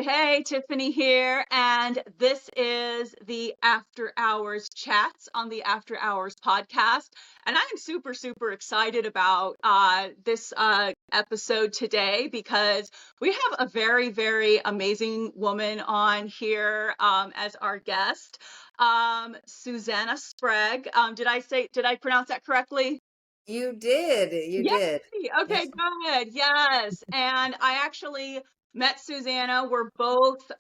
Hey, Tiffany here, and this is the After Hours chats on the After Hours podcast. And I am super, super excited about this episode today because we have a very, very amazing woman on here as our guest, Susannah Sprague. Did I pronounce that correctly? You did. You Yay! did. Okay, good. Yes. And I actually met Susanna. We're both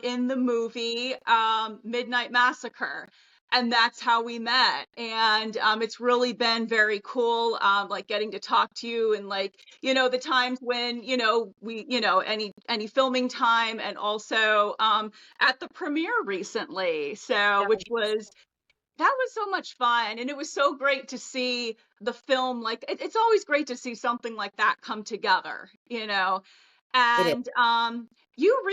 in the movie Midnight Massacre. And that's how we met. And it's really been very cool, like getting to talk to you and the times when, any filming time and also at the premiere recently. So, Yeah. which was that was so much fun, and it was so great to see the film, it's always great to see something like that come together. It is. And you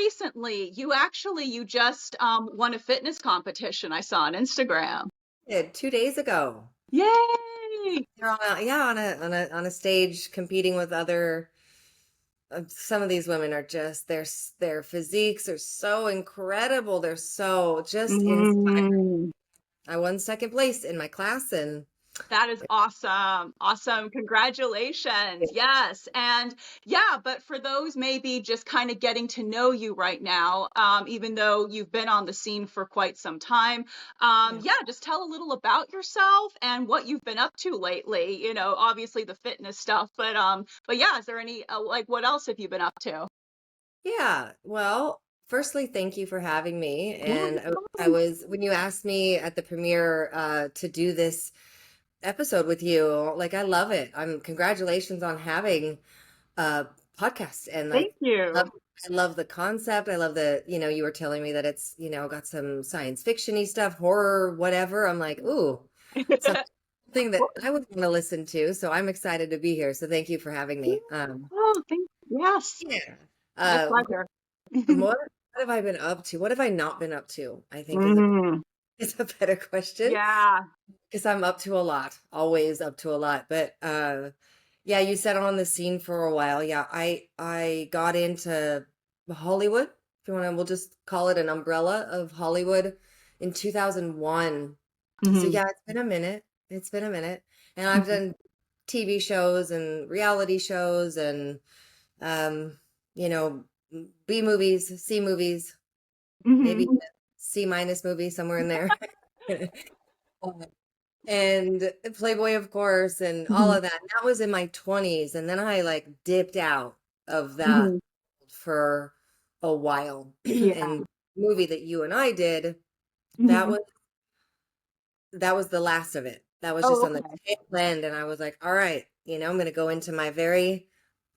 just won a fitness competition I saw on Instagram. It did 2 days ago. Yay! They're on a stage competing with other. Some of these women are just their physiques are so incredible. They're so just inspiring. Mm. I won second place in my class, and That is awesome. Awesome. Congratulations. Yes. And yeah, but for those maybe just kind of getting to know you right now, even though you've been on the scene for quite some time, yeah. yeah, just tell a little about yourself and what you've been up to lately. Obviously the fitness stuff, but yeah, is there any what else have you been up to? Yeah. Well, firstly, thank you for having me. Yeah. And I was when you asked me at the premiere to do this episode with you. Like, I love it. Congratulations on having a podcast. And Thank like, you. love, I love the concept. I love that, you were telling me that it's, got some science fiction-y stuff, horror, whatever. I'm like, ooh, something that Well, I would want to listen to. So I'm excited to be here. So thank you for having yeah. me. Oh, yes. Yeah. My Uh, pleasure. what, what have I been up to? What have I not been up to? I think is a Mm, is a better question. yeah. Because I'm up to a lot, always up to a lot. But yeah, you said on the scene for a while. Yeah, I got into Hollywood. If you want to, we'll just call it an umbrella of Hollywood in 2001. So Mhm. yeah, it's been a minute. It's been a minute. And I've Mhm. done TV shows and reality shows and um, you know, B movies, C movies, maybe Mhm. C minus movie somewhere in there. And Playboy, of course, and all Mhm. of that. That was in my 20s. And then I like dipped out of that Mhm. for a while. Yeah. And movie that you and I did, that Mhm. was that was the last of it. That was just Oh, on the okay. tail end. And I was like, all right, I'm gonna go into my very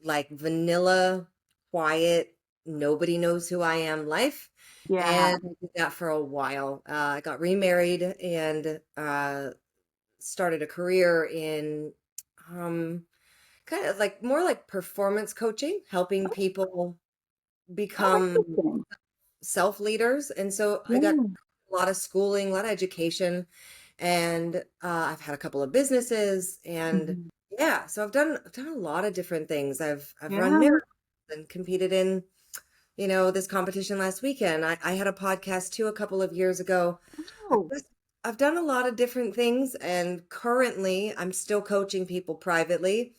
like vanilla, quiet, nobody knows who I am life. Yeah. And I did that for a while. I got remarried and started a career in um kind of like more like performance coaching, helping Oh, people oh, become interesting. self leaders. And so I got Yeah. a lot of schooling, a lot of education, and I've had a couple of businesses, and Mhm. yeah, so I've done a lot of different things. I've run Yeah. marathons and competed in this competition last weekend. I had a podcast too a couple of years ago. I Oh, just, I've done a lot of different things, and currently I'm still coaching people privately.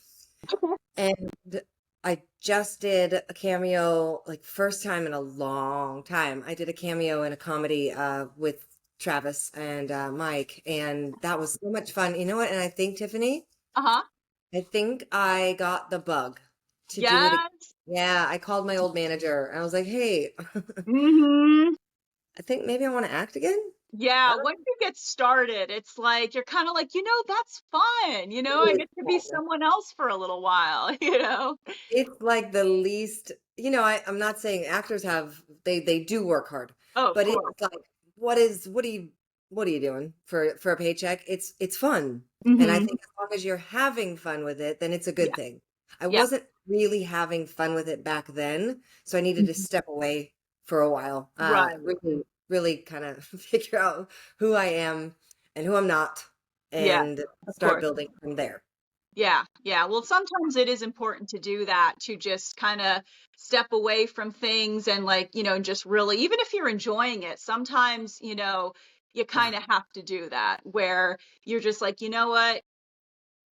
okay. And I just did a cameo, like first time in a long time. I did a cameo in a comedy with Travis and Mike, and that was so much fun. You know what? And I think, Tiffany, Uh-huh. I think I got the bug to do it. Yes. Yeah, I called my old manager and I was like, hey, Mhm. I think maybe I want to act again. I Yeah, don't once you get started, it's like you're kind of like, that's fun. I know. get to be someone else for a little while. It's like the least, I'm not saying actors they do work hard, Oh, of but course. it's like, what are you doing for a paycheck? It's fun. And I Mhm. think as long as you're having fun with it, then it's a good Yeah. thing. I Yeah. wasn't really having fun with it back then, so I needed to Mhm. step away for a while, Right. really, really kind of figure out who I am and who I'm not Yeah, and of start course. building from there. Yeah, yeah. Well, sometimes it is important to do that, to just kind of step away from things and like, just really, even if you're enjoying it, sometimes, you Yeah, kind of have to do that where you're just like, you know what?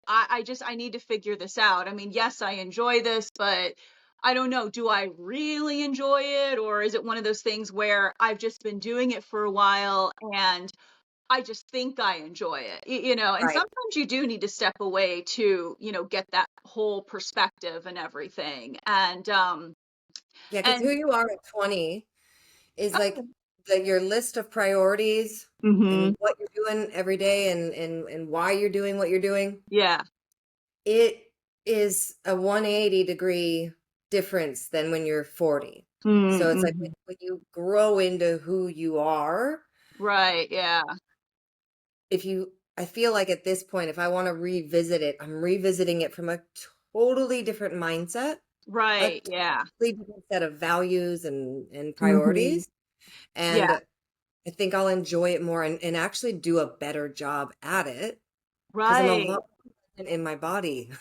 I need to figure this out. I mean, yes, I enjoy this, but I don't know. Do I really enjoy it? Or is it one of those things where I've just been doing it for a while and I just think I enjoy it, and right. sometimes you do need to step away to, get that whole perspective and everything. Yeah, because And who you are at 20 is like oh, your list of priorities mhm, and what you're doing every day and why you're doing what you're doing. yeah. It is a 180-degree difference than when you're 40. Mm, So it's like mhm. when you grow into who you are, Right, yeah. if you, I feel like at this point, if I want to revisit it, I'm revisiting it from a totally different mindset, a Right, yeah. totally different set of values and Mhm. priorities. Yeah, And I think I'll enjoy it more and actually do a better job at it because I'm a right. lot in my body.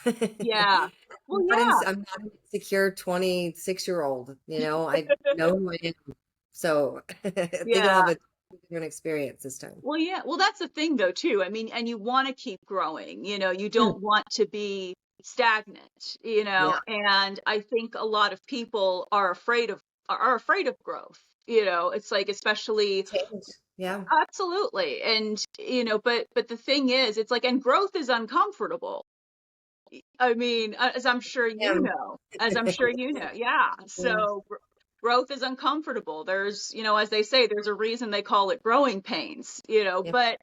Yeah. Well, yeah. I'm not an insecure 26-year-old, I know who I am. So I think I'll have Yeah. a different experience this time. Well, yeah. Well, that's the thing though too. I mean, and you want to keep growing, you Mm. don't want to be stagnant, Yeah, and I think a lot of people are afraid of growth. It's like especially change. Yeah. absolutely. And but the thing is, it's like, and growth is uncomfortable. I mean, Am. as I'm sure you know, yeah. Yeah. So growth is uncomfortable. There's, as they say, there's a reason they call it growing pains, Yeah. but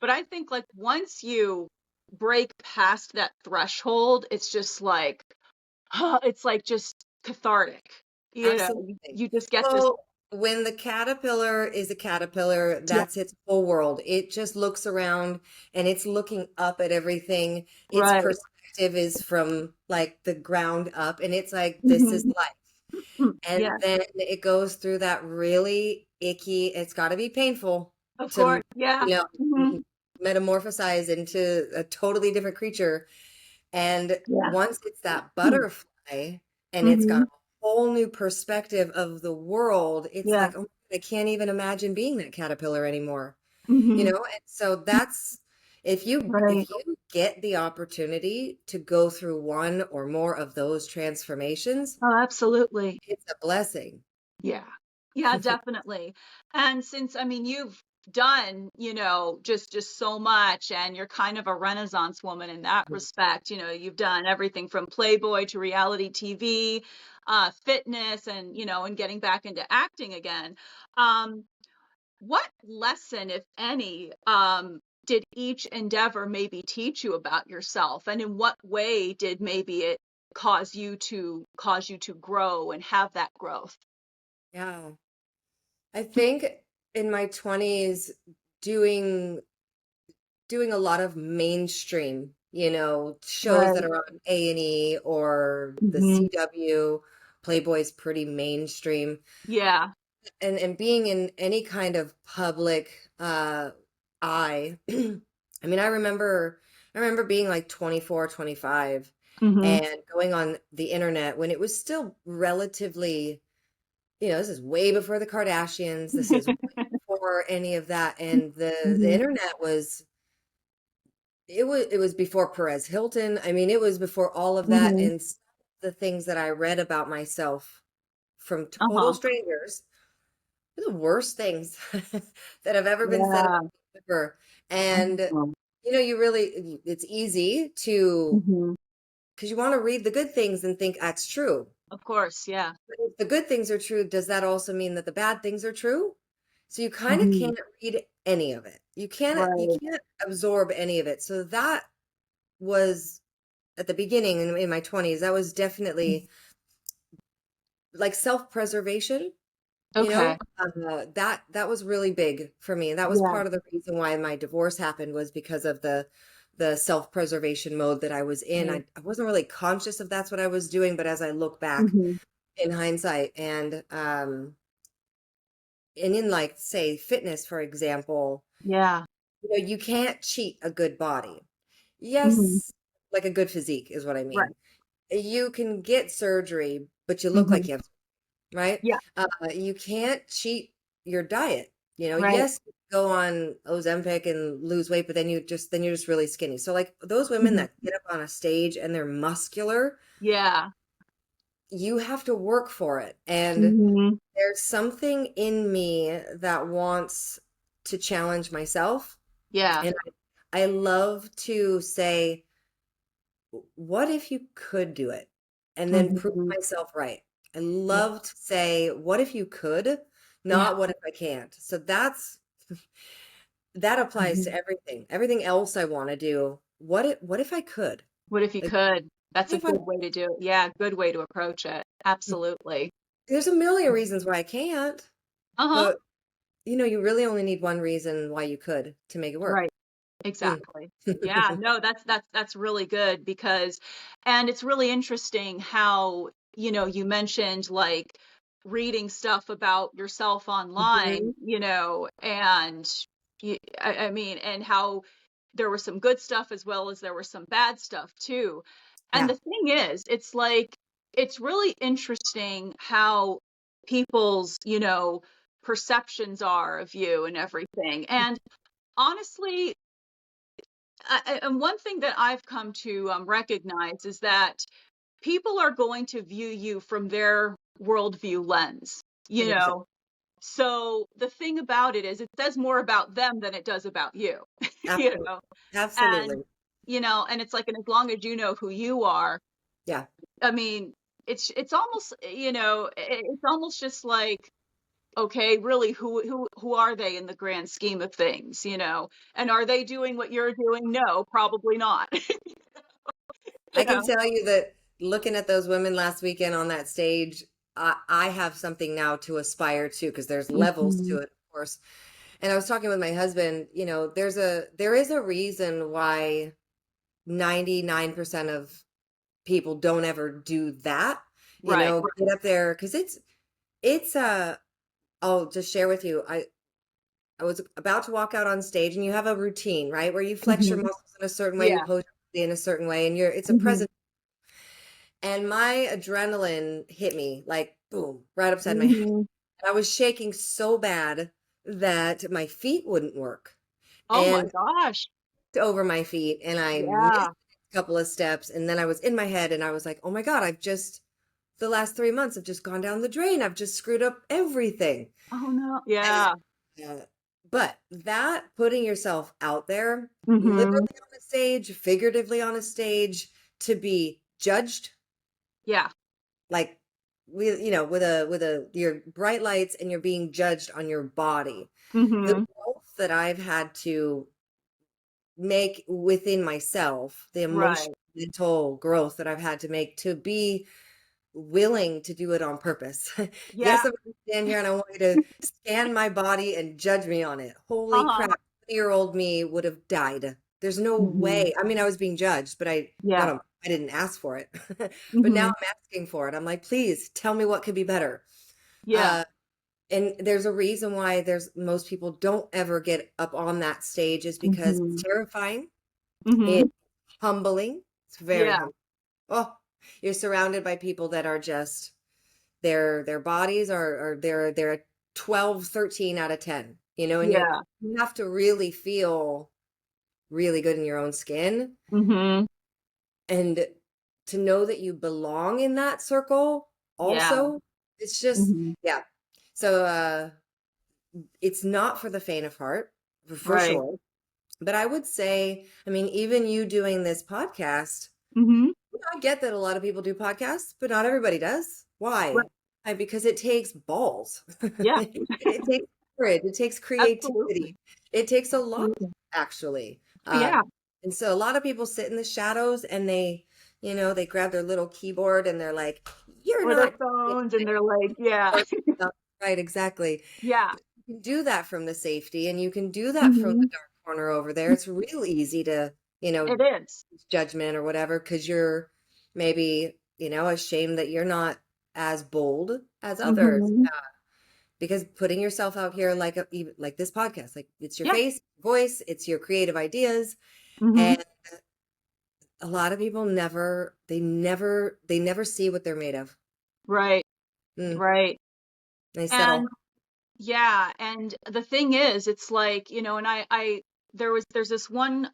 I think like once you break past that threshold, it's just like, it's like just cathartic. You, Absolutely. you just get this, Well, when the caterpillar is a caterpillar, yeah, that's its whole world. It just looks around and it's looking up at everything. Its right. perspective is from like the ground up, and it's like, this is Mhm. life. And Yeah, then it goes through that really icky, it's got to be painful of to, course. Yeah. you know, Hmm. metamorphosize into a totally different creature. And Yeah. once it's that butterfly and it's got Hmm. a whole new perspective of the world, it's Yeah. like, oh, I can't even imagine being that caterpillar anymore. Hmm. And so that's, Right. if you get the opportunity to go through one or more of those transformations, Oh, absolutely. it's a blessing. Yeah. Yeah, definitely. And since, I mean, you've done, just so much, and you're kind of a renaissance woman in that respect. You've done everything from Playboy to reality TV, fitness, and getting back into acting again. Um, what lesson, if any, did each endeavor maybe teach you about yourself? And in what way did maybe it cause you to grow and have that growth? Yeah. I think in my 20s, doing doing a lot of mainstream, shows that Right. are on A&E or the Mhm. CW. Playboy's pretty mainstream. Yeah. And being in any kind of public eye. I mean, I remember being like 24, 25 Mhm. and going on the internet when it was still relatively, this is way before the Kardashians. This is way before any of that. And the Mhm. internet it was before Perez Hilton. I mean, it was before all of that. Mhm. And the things that I read about myself from total Uh-huh. strangers, they're the worst things that have ever been said Yeah. about me ever. And Mhm. it's easy to, Mhm. because you want to read the good things and think that's true. Of course, yeah. But if the good things are true, does that also mean that the bad things are true? So you kind of Mhm. can't read any of it. You Right. can't absorb any of it. So that was at the beginning in my 20s, that was definitely like self-preservation, Okay. that was really big for me. That was Yeah. part of the reason why my divorce happened, was because of the self-preservation mode that I was in. Right. I wasn't really conscious of that's what I was doing, but as I look back Mhm. in hindsight, and in, like, say, fitness, for example, Yeah. you can't cheat a good body. Mhm. Yes, like a good physique is what I Right. mean. You can get surgery, but you look like Hmm. you have, right? Yeah. You can't cheat your diet. Right. Yes, go on Ozempic and lose weight, but then you're just really skinny. So like those women Hmm. that get up on a stage and they're muscular, Yeah. you have to work for it. And Hmm. there's something in me that wants to challenge myself. Yeah. And I love to say, what if you could do it? And then prove Hmm. myself right. I Yeah. love to say, what if you could? Yeah. Not what if I can't. So that applies Hmm. to everything. Everything else I want to do. What if I could? What if you Like, could? That's a if I good way to do it. Yeah, good way to approach it. Absolutely. there's a million reasons why I can't, Uh-huh. but you really only need one reason why you could to make it work. Right. Mm. Exactly. Yeah, no, that's really good because and it's really interesting how, you mentioned like reading stuff about yourself online, Mhm. and I mean, and how there was some good stuff as well as there was some bad stuff too. And Yeah, the thing is, it's like it's really interesting how people's, perceptions are of you and everything. And honestly, and one thing that I've come to recognize is that people are going to view you from their worldview lens, you 100%. know. So the thing about it is, it says more about them than it does about you, you Absolutely. know. And Absolutely. and it's like, and as long as you know who you are, Yeah. I mean, it's almost, it's almost just like, okay, really, who are they in the grand scheme of things, and are they doing what you're doing? No, probably not. you I can know tell you that looking at those women last weekend on that stage, I have something now to aspire to because there's levels Mhm. to it, of course. And I was talking with my husband, there is a reason why 99% of people don't ever do that, Right. get up there because it's I'll just share with you. I was about to walk out on stage and you have a routine, right? Where you flex your Hmm. muscles in a certain way, you Yeah. pose in a certain way, and it's a Hmm. present. And my adrenaline hit me like boom, right upside my head. Hmm. I was shaking so bad that my feet wouldn't work. Oh my And gosh. over my feet and I missed Yeah. a couple of steps and then I was in my head and I was like, "Oh my God, the last 3 months have just gone down the drain. I've just screwed up everything." Oh no. And Yeah. but that putting yourself out there, Hmm. literally on a stage, figuratively on a stage, to be judged, Yeah. like with your bright lights and you're being judged on your body. The Hmm. growth that I've had to make within myself, the emotional, Right. mental growth that I've had to make to be willing to do it on purpose. Yeah. Yes, I'm gonna stand here and I want you to scan my body and judge me on it. Holy Uh-huh. crap, 20-year-old me would have died. There's no Hmm. way. I mean, I was being judged, but Yeah. I didn't ask for it. But now Hmm. I'm asking for it. I'm like, please tell me what could be better. Yeah. Uh, and there's a reason why there's most people don't ever get up on that stage is because it's Hmm. terrifying. Hmm. It's humbling. It's very Yeah. humbling. Oh, you're surrounded by people that are just their bodies are they're a 12, 13 out of 10, and Yeah. you have to really feel really good in your own skin Hmm. and to know that you belong in that circle Yeah. also. It's just Hmm. yeah. So it's not for the faint of heart, for Right. sure. But I would say, I mean, even you doing this podcast, Hmm. I get that a lot of people do podcasts, but not everybody does. Right. Why? Because it takes balls. Yeah. It takes courage. It takes Absolutely. creativity. It takes a lot, Absolutely. actually. Yeah. And so a lot of people sit in the shadows and they grab their little keyboard and they're like, "You're Or their not doing phones and it they're like, yeah. right." Right, exactly. Yeah. You can do that from the safety and you can do that from the Hmm. dark corner over there. It's real easy to, It is. judgment or whatever because you're maybe, ashamed that you're not as bold as others. Hmm. Because putting yourself out here even like this podcast, like it's your Yeah. face, voice, it's your creative ideas. Hmm. And a lot of people never see what they're made of. Right. Mm, Right. they And settle. yeah, and the thing is, it's like, and there's this one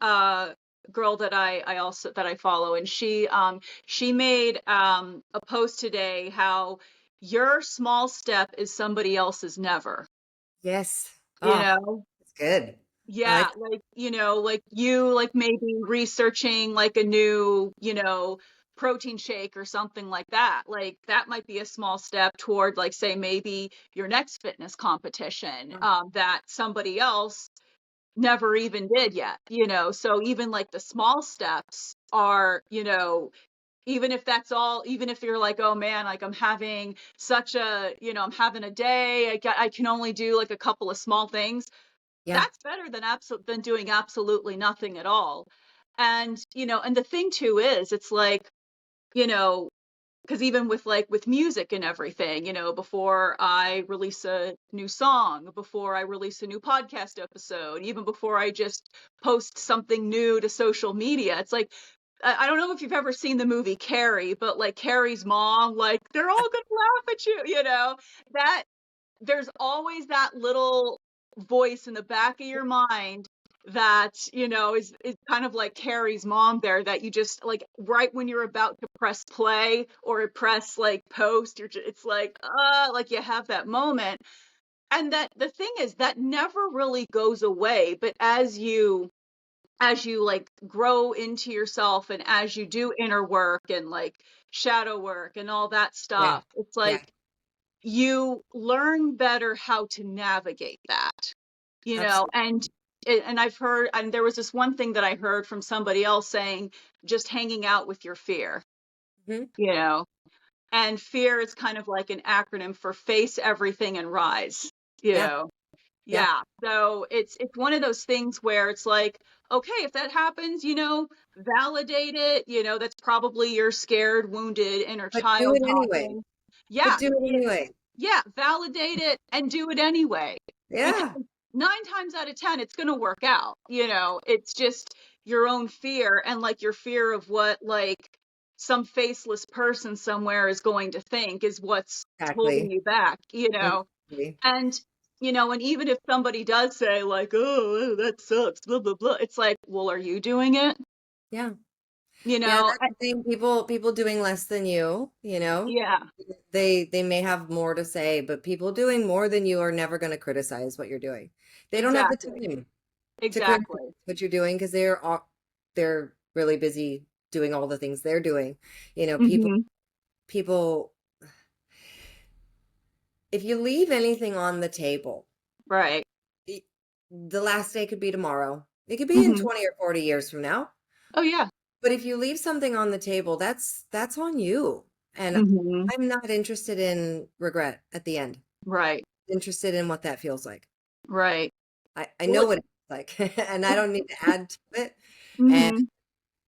girl that I also that I follow, and she made a post today how your small step is somebody else's never, Yes. you Oh, know? it's good. I Yeah, like like, like you like maybe researching like a new, protein shake or something like that. Like that might be a small step toward like say maybe your next fitness competition that. that somebody else never even did yet, So even like the small steps are, even if that's all, even if you're like, oh man, like I'm having such a, I'm having a day, I can only do like a couple of small things. Yeah. That's better than doing absolutely nothing at all. And, and the thing too is it's like, you know, because even with like with music and everything, before I release a new song, before I release a new podcast episode, even before I just post something new to social media, it's like I don't know if you've ever seen the movie Carrie, but like Carrie's mom, like they're all gonna laugh at you, that there's always that little voice in the back of your mind that is kind of like Carrie's mom there, that you just like right when you're about to press play or press like post, it's like you have that moment. And that the thing is that never really goes away, but as you like grow into yourself and as you do inner work and like shadow work and all that Yeah. stuff, it's Yeah. like you learn better how to navigate that, Absolutely. and I've heard, and there was this one thing that I heard from somebody else saying, just hanging out with your fear, Hmm. you know, and fear is kind of like an acronym for face everything and rise, you Yeah. know. Yeah. Yeah. So it's one of those things where it's like, okay, if that happens, validate it, that's probably your scared, wounded inner But do child it anyway. talking. But Yeah, do it anyway. yeah, validate it and do it anyway. Because Yeah. 9 times out of 10, it's going to work out. It's just your own fear and like your fear of what like some faceless person somewhere is going to think is what's holding Exactly. you back, Exactly. and, and even if somebody does say like, oh, that sucks, blah, blah, blah, it's like, well, are you doing it? Yeah. You Yeah, know? that's the thing. People doing less than you, Yeah, they may have more to say, but people doing more than you are never going to criticize what you're doing. They don't have the exactly. time to criticize Exactly. what you're doing because they're really busy doing all the things they're doing. You know, people Hmm. people if you leave anything on the table, Right. it, the last day could be tomorrow. It could be in Hmm. 20 or 40 years from now. Oh, yeah. But if you leave something on the table, that's on you. And Hmm. I'm not interested in regret at the end. Right. Interested in what that feels like. Right. I know Well, what it's like, and I don't need to add to it. And hmm.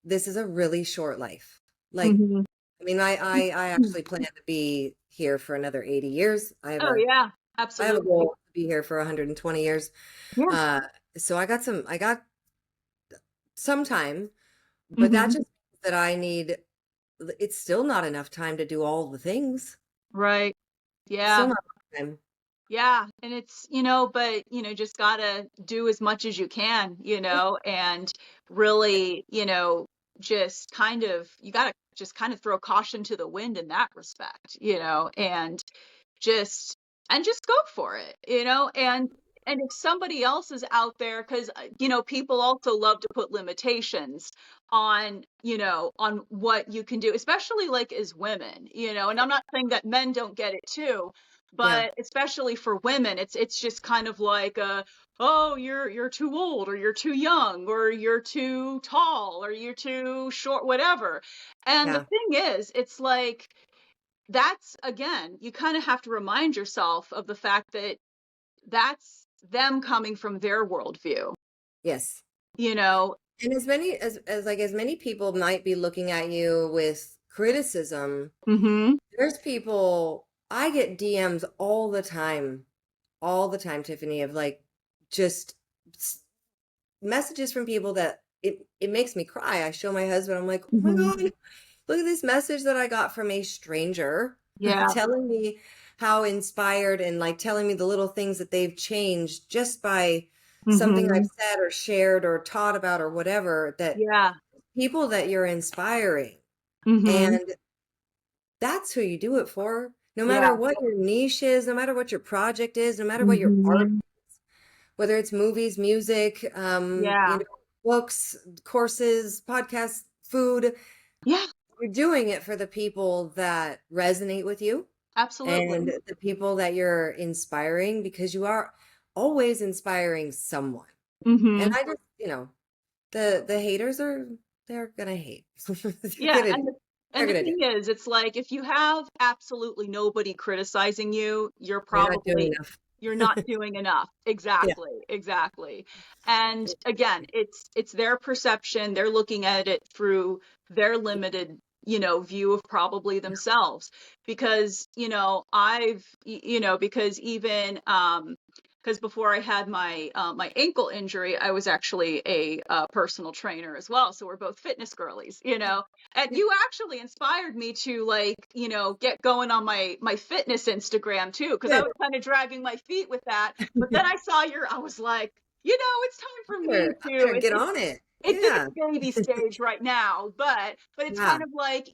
this is a really short life. Like, Hmm. I mean, I actually plan to be here for another 80 years. Oh, yeah, I have a absolutely. goal to be here for 120 years. Yeah. Uh, so I got some time, but that Hmm. just means that it's still not enough time to do all the things. Right. Still Yeah. not enough time. Yeah. And it's, but, just gotta do as much as you can, Yeah, and really, just kind of, you gotta just kind of throw caution to the wind in that respect, just just go for it, and if somebody else is out there, because people also love to put limitations on on what you can do, especially like as women, and I'm not saying that men don't get it too, yeah, but especially for women, it's just kind of like oh, you're too old, or you're too young, or you're too tall, or you're too short, whatever. And the yeah. thing is, it's like that's again, you kind of have to remind yourself of the fact that that's them coming from their worldview, Yes. you know? And as many people might be looking at you with criticism, Hmm. there's people I get DMs all the time, Tiffany, of like just messages from people that it makes me cry. I show my husband, I'm like, oh my Mhm. God, look at this message that I got from a stranger Yeah. telling me how inspired and like telling me the little things that they've changed just by something I've Mhm. said or shared or taught about or whatever, that Yeah. people that you're inspiring. Mhm. And that's who you do it for. No Yeah. matter what your niche is, no matter what your project is, no matter what your art, Mhm. whether it's movies, music, Yeah. books, courses, podcasts, food, Yeah. you're doing it for the people that resonate with you Absolutely. and the people that you're inspiring, because you are always inspiring someone. And Mhm. I just, the haters they're gonna hate. They're Yeah, gonna and do. and They're the gonna do. thing is, it's like if you have absolutely nobody criticizing you, You're not doing enough. you're not doing enough. Yeah. Exactly, exactly. And again, it's their perception. They're looking at it through their limited, view of probably themselves. Because, because even because before I had my ankle injury, I was actually a personal trainer as well. So we're both fitness girlies. And Yeah. you actually inspired me to like, get going on my fitness Instagram too, because I Good. was kind of dragging my feet with that. But then I saw I was like, it's time for me I to. better get on it. It's in Yeah. its baby stage right now, but it's Yeah. kind of like,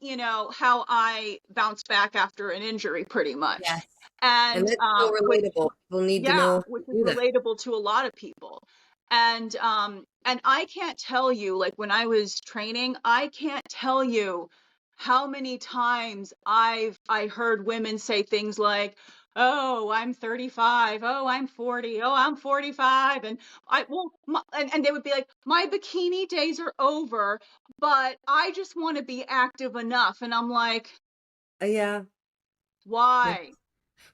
how I bounced back after an injury pretty much. Yes. And And that's so which relatable. People need to yeah, know how which to is do that. relatable to a lot of people. And I can't tell you, like when I was training, I can't tell you how many times I heard women say things like, "Oh, I'm 35. Oh, I'm 40. Oh, I'm 45." And and they would be like, "My bikini days are over, but I just want to be active enough." And I'm like, Yeah. Yeah. "Why?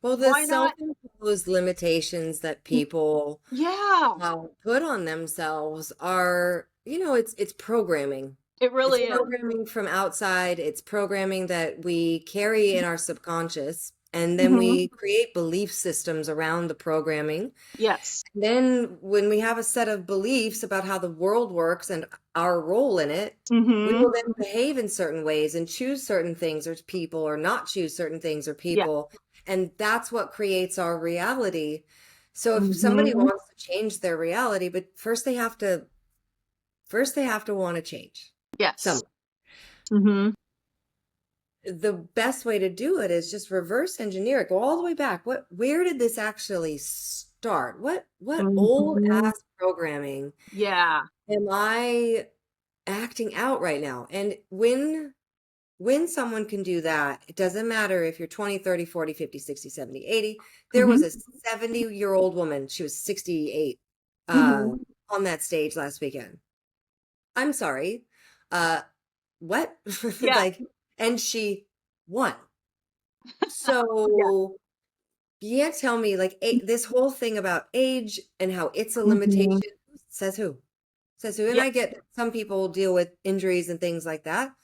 Well, the Why not?" self-imposed limitations that people Yeah, put on themselves are, it's programming. it It's really is. programming from outside. It's programming that we carry in our subconscious, and then Mhm. we create belief systems around the programming. Yes. Then, when we have a set of beliefs about how the world works and our role in it, we Mhm. will then behave in certain ways and choose certain things or people, or not choose certain things or Yeah. people. And that's what creates our reality. So if somebody Mhm. wants to change their reality, but first they have to want to change. Yes. Some Mhm. The best way to do it is just reverse engineer it. Go all the way back. Where did this actually start? What old Mhm. ass programming Yeah. am I acting out right now? And when someone can do that, it doesn't matter if you're 20, 30, 40, 50, 60, 70, 80. There was Mhm. a 70-year-old woman, she was 68, uh, Mhm. on that stage last weekend. I'm sorry. Uh, what? Yeah. Like, and she won. Yeah. So you can't tell me like this whole thing about age and how it's a Mhm. limitation. Says who? Says who? And Yeah. I get some people deal with injuries and things like that,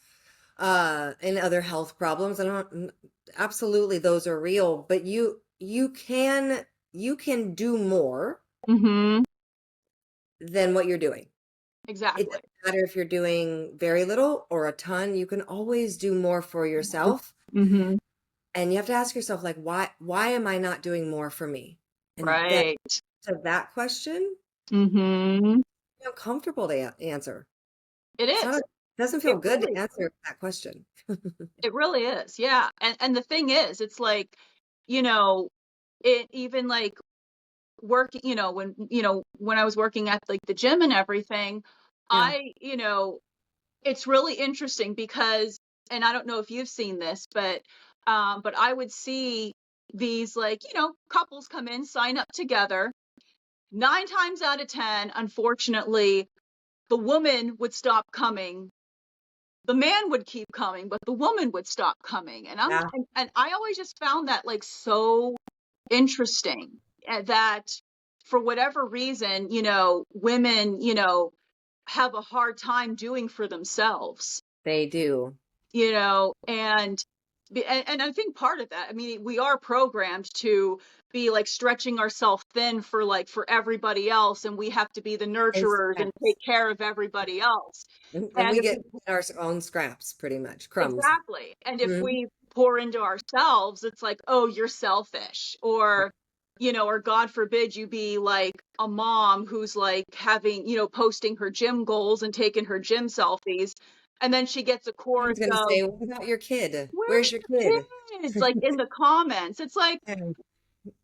and other health problems. And absolutely those are real, but you can do more Mhm. than what you're doing. It Exactly. doesn't matter if you're doing very little or a ton. You can always do more for yourself. Mhm. And you have to ask yourself, like, why am I not doing more for me? And then Right. to that question, Mhm. feel comfortable to answer. It It's not, is. it doesn't It feel good to really answer that question. it really is. Yeah. And the thing is, it's like, you know, it even like working, when I was working at like the gym and everything, Yeah. it's really interesting because, and I don't know if you've seen this, but I would see these like, couples come in, sign up together. 9 times out of 10, unfortunately, the woman would stop coming. The man would keep coming, but the woman would stop coming. Yeah. And I always just found that like so interesting, that for whatever reason, women, have a hard time doing for themselves, They do. and And I think part of that, I mean, we are programmed to be like stretching ourselves thin for like for everybody else, and we have to be the And nurturers and take scraps. care of everybody else. And And we if get we our own scraps, pretty much, crumbs. exactly, and if Mhm. we pour into ourselves, it's like, oh, you're selfish, or or God forbid you be like a mom who's like having, posting her gym goals and taking her gym selfies, and then she gets a chorus Someone's gonna of, say, "What about your kid? "Where's Where's your your kid?" kids?" Like in the comments. It's like, And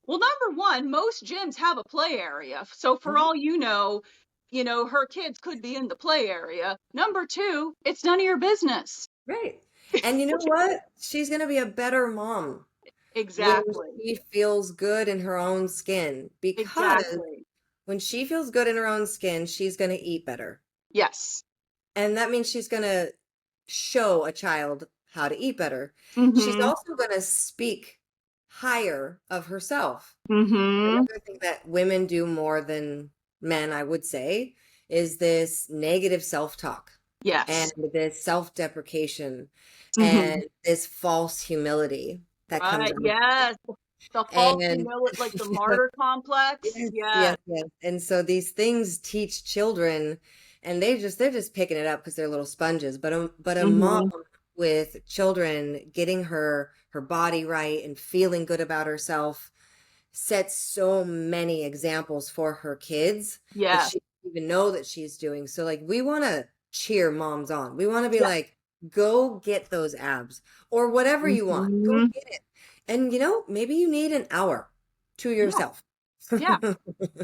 well, number one, most gyms have a play area. So for mhm, all her kids could be in the play area. Number two, it's none of your business. right. And you know what? She's gonna be a better mom when Exactly. she feels good in her own skin, because Exactly. when she feels good in her own skin, she's gonna eat better. Yes. And that means she's gonna show a child how to eat better. She's Mhm. also gonna speak higher of herself. Mhm. Another thing that women do more than men, I would say, is this negative self-talk and Yes. this self-deprecation and Mhm. this false humility that comes Right. out. Yes. The false And humility, like the martyr complex. yes, Yes. yes, yes. And so these things teach children, and they're just picking it up because they're little sponges. But a mom Mhm. with children getting her body right and feeling good about herself sets so many examples for her kids that Yes. she doesn't even know that she's doing. So like we want to cheer moms on. We want to be Yeah. like, go get those abs or whatever you want. Go Mhm. get it. And maybe you need an hour to Yeah. yourself. Yeah.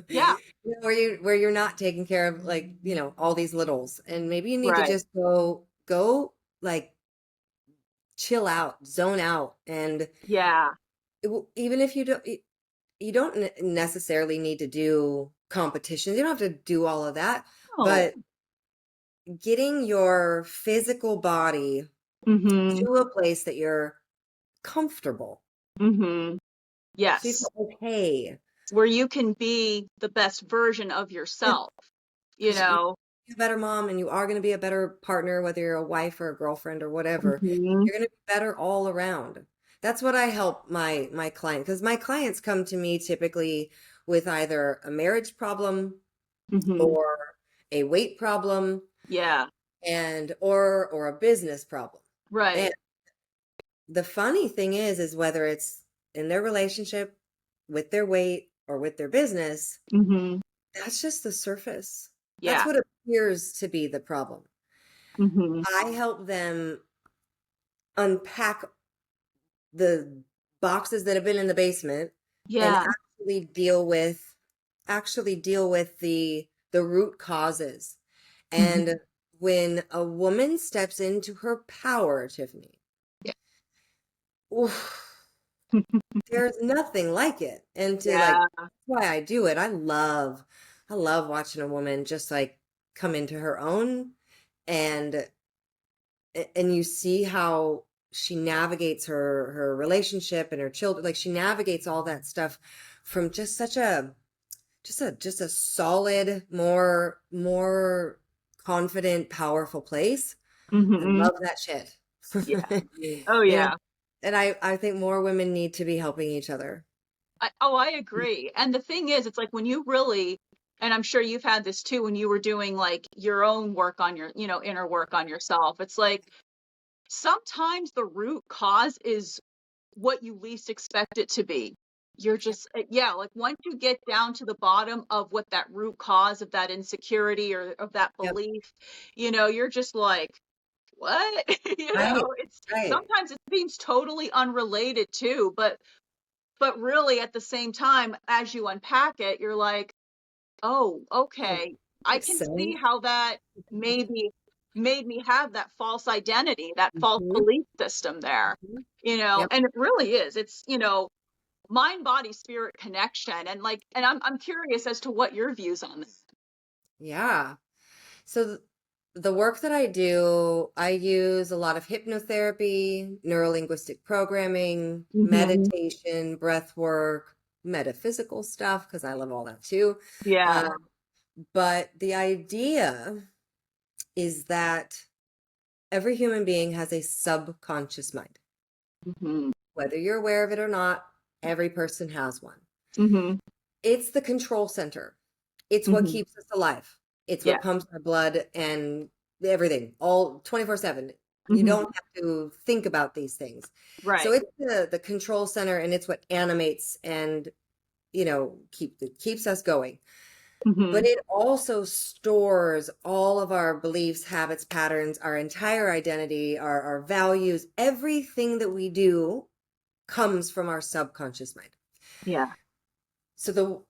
Yeah. Where you're not taking care of like, all these littles. And maybe you need to Right. just go like chill out, zone out. And Yeah. even if you don't necessarily need to do competitions. You don't have to do all of that, Oh. but getting your physical body Mhm. to a place that you're comfortable. Mhm. So you Yes. feel okay. Where you can be the best version of Yeah, yourself, you because you're know? a better mom and you are going to be a better partner, whether you're a wife or a girlfriend or whatever. Mhm. You're going to be better all around. That's what I help my client, because my clients come to me typically with either a marriage problem Mhm. or a weight problem Yeah. and or a business problem. And Right. the funny thing is whether it's in their relationship, with their weight, or with their business, Mhm. that's just the surface. That's Yeah. what appears to be the problem. Mhm. I help them unpack the boxes that have been in the basement and Yeah. actually deal with the root causes. Mhm. And when a woman steps into her power, Tiffany, Yeah. oof, there's nothing like it. And to like, Yeah. that's why I do it. I love watching a woman just like come into her own, and and you see how she navigates her relationship and her children. Like she navigates all that stuff from just such a just a solid, more confident, powerful place. I Mhm. love that shit. Yeah. Oh, You know, yeah. and I think more women need to be helping each other. I agree. And the thing is, it's like when you really, and I'm sure you've had this too, when you were doing like your own work on your, inner work on yourself, it's like sometimes the root cause is what you least expect it to be. You're just, yeah, like once you get down to the bottom of what that root cause of that insecurity or of that Yep. belief, you're just like, what? Right. It's Right. sometimes it seems totally unrelated too, but really at the same time, as you unpack it, you're like, oh, Oh, okay. I makes can see sense. how that maybe made me have that false identity, that false Mhm, belief system there. mhm. Yep. And it really is. It's, mind, body, spirit connection. And I'm curious as to what your views on this. Yeah. So the work that I do, I use a lot of hypnotherapy, neurolinguistic programming, Hmm. meditation, breath work, metaphysical stuff, because I love all that too. Yeah. Um, but the idea is that every human being has a subconscious mind. Mm-hmm. Whether you're aware of it or not, every person has one. Mm-hmm. It's the control center. It's what Mm-hmm. keeps us alive. It's Yeah. what pumps our blood and everything, all 24/7. You Mm-hmm. don't have to think about these things. So Right. it's the control center, and it's what animates and, keeps us going. Mm-hmm. But it also stores all of our beliefs, habits, patterns, our entire identity, our values. Everything that we do comes from our subconscious mind. Yeah. So the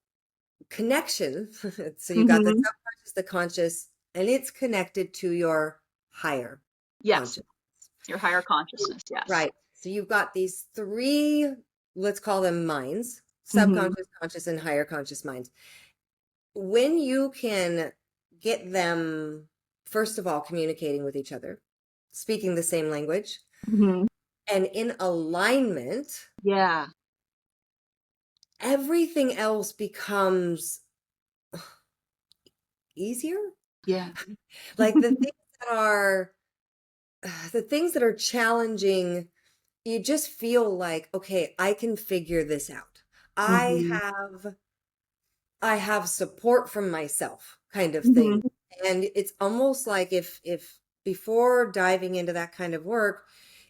connection, so you got the Mm-hmm. subconscious, the conscious, and it's connected to your higher Yes. conscious. Your higher consciousness. Yes. Right. So you've got these three, let's call them minds: Mm-hmm. subconscious, conscious, and higher conscious minds. When you can get them, first of all, communicating with each other, speaking the same language, Mm-hmm. and in alignment, Yeah. everything else becomes easier. Yeah. Like the things that are challenging, you just feel like, okay, I can figure this out. I Mm-hmm. have I have support from myself, kind of thing. Mm-hmm. And it's almost like if before diving into that kind of work,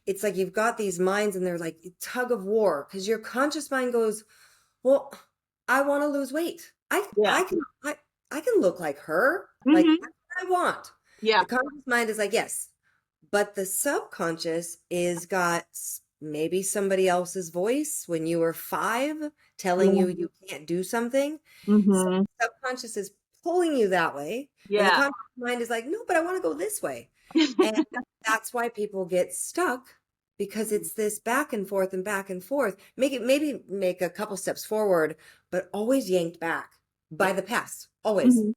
it's like you've got these minds and they're like tug of war, because your conscious mind goes, well, I want to lose weight. Yeah. I can look like her. Like, Mm-hmm. that's what I want. Yeah. The conscious mind is like, yes. But the subconscious is got maybe somebody else's voice when you were 5 telling Yeah. you can't do something. So Mm-hmm. the subconscious is pulling you that way, and the Yeah. conscious mind is like, no, but I want to go this way. And that's why people get stuck, because it's this back and forth and back and forth. Maybe make a couple steps forward, but always yanked back by Yeah. the past, always. Mm-hmm.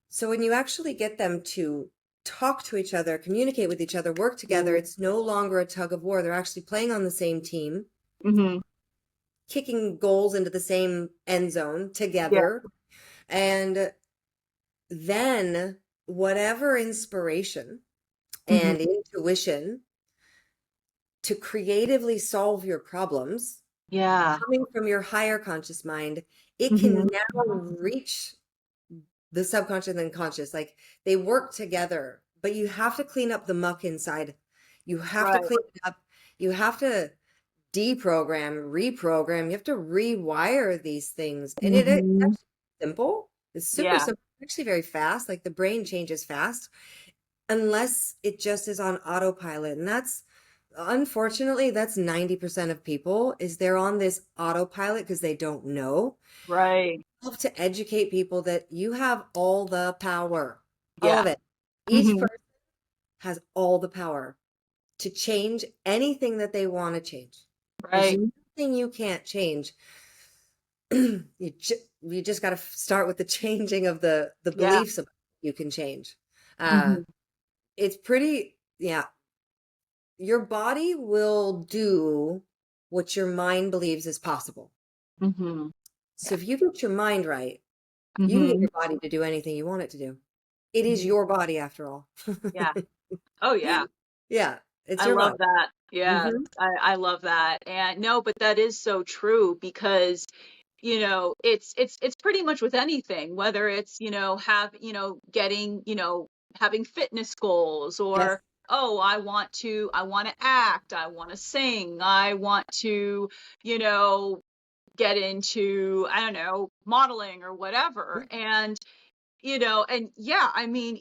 So when you actually get them to talk to each other, communicate with each other, work together, Yeah. it's no longer a tug of war. They're actually playing on the same team, Mm-hmm. kicking goals into the same end zone Yeah. together. And then whatever inspiration Mm-hmm. and intuition to creatively solve your problems Yeah. coming from your higher conscious mind, it Mm-hmm. can now reach the subconscious and conscious. Like, they work together, but you have to clean up the muck inside. You have to Right. clean it up. You have to deprogram, reprogram. You have to rewire these things. And it's Mm-hmm. actually simple. It's super Yeah. simple. Actually very fast. Like, the brain changes fast, unless it just is on autopilot. And that's, unfortunately, that's 90% of people, is they're on this autopilot because they don't know. Right. Love to educate people that you have all the power, all Yeah. of it. Each Mm-hmm. person has all the power to change anything that they want to change. There's Right. nothing you can't change. You just got to start with the changing of the Yeah. beliefs of you can change. Uh, Mm-hmm. it's pretty, yeah. Your body will do what your mind believes is possible. Mm-hmm. So Yeah. if you get your mind right, you can get Mm-hmm. your body to do anything you want it to do. It is Mm-hmm. your body after all. Yeah. Oh, yeah. Yeah, it's I your love body. that. Yeah. Hmm. I love that. And no, but that is so true because it's pretty much with anything, whether it's, getting, having fitness goals, Yes. or, oh, I want to act, I want to sing, I want to, you know, get into, I don't know, modeling or whatever. And yeah, I mean,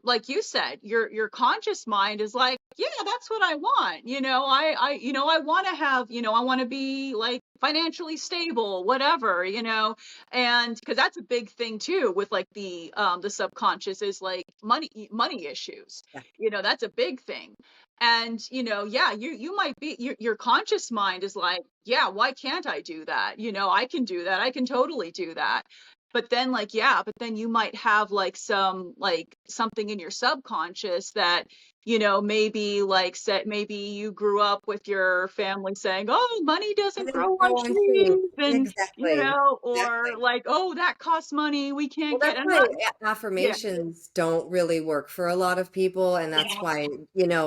like you said, your conscious mind is like, yeah, that's what I want. I want to have, I want to be like financially stable, whatever, and because that's a big thing too with like the subconscious is like money issues. Yeah. That's a big thing. And yeah, you might be your conscious mind is like, yeah, why can't I do that? I can do that. I can totally do that. But then, like, yeah, but then you might have like something in your subconscious that, maybe like said, maybe you grew up with your family saying, oh, money And doesn't then grow on go on to trees, and exactly, or exactly. like, oh, that costs money, we Well, can't get. that's And why not, yeah, affirmations don't really work for a lot of people, and that's yeah. why,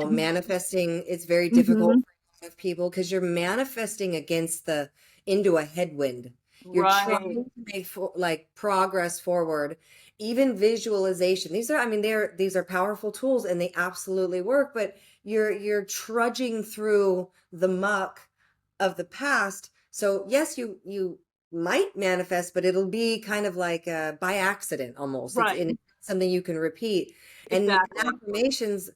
manifesting is very difficult Hmm. for of people because you're manifesting against the into a headwind. You're Right. trying to make like progress forward. Even visualization. These are, I mean, these are powerful tools and they absolutely work, but you're trudging through the muck of the past. So yes, you might manifest, but it'll be kind of like by accident almost. It's Right. in something you can repeat. And Exactly. affirmations,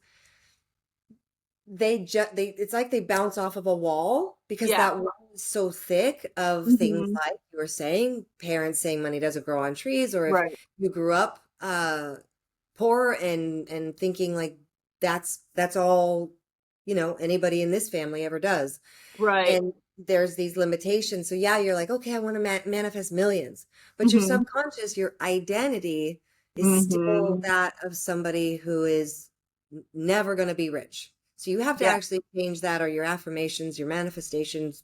they it's like they bounce off of a wall because Yeah. that wall is so thick of things Hmm. like you were saying, parents saying money doesn't grow on trees, or if Right. you grew up poor and thinking like that's all, anybody in this family ever does. Right. And there's these limitations. So yeah, you're like, okay, I want to manifest millions, but your Hmm. subconscious, your identity is still Hmm. that of somebody who is never going to be rich. So you have to Yeah. actually change that, or your affirmations, your manifestations,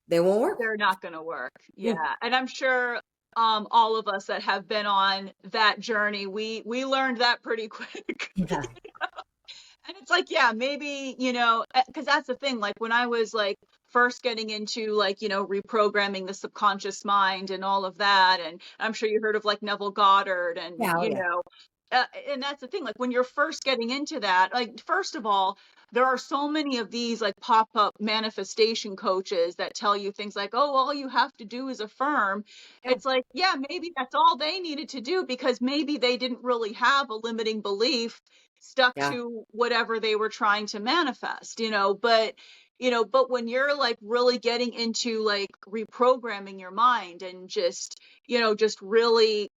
they won't work. They're not going to work. Yeah. Mm. And I'm sure all of us that have been on that journey, we learned that pretty quick. Yeah. And it's like, yeah, maybe, because that's the thing. Like when I was like first getting into like, reprogramming the subconscious mind and all of that. And I'm sure you heard of like Neville Goddard and, Yeah. Oh, yeah. and that's the thing. Like when you're first getting into that, like, first of all, there are so many of these like pop up manifestation coaches that tell you things like, oh, all you have to do is affirm. Yeah. It's like, yeah, maybe that's all they needed to do because maybe they didn't really have a limiting belief stuck Yeah. to whatever they were trying to manifest, but when you're like really getting into like reprogramming your mind and just really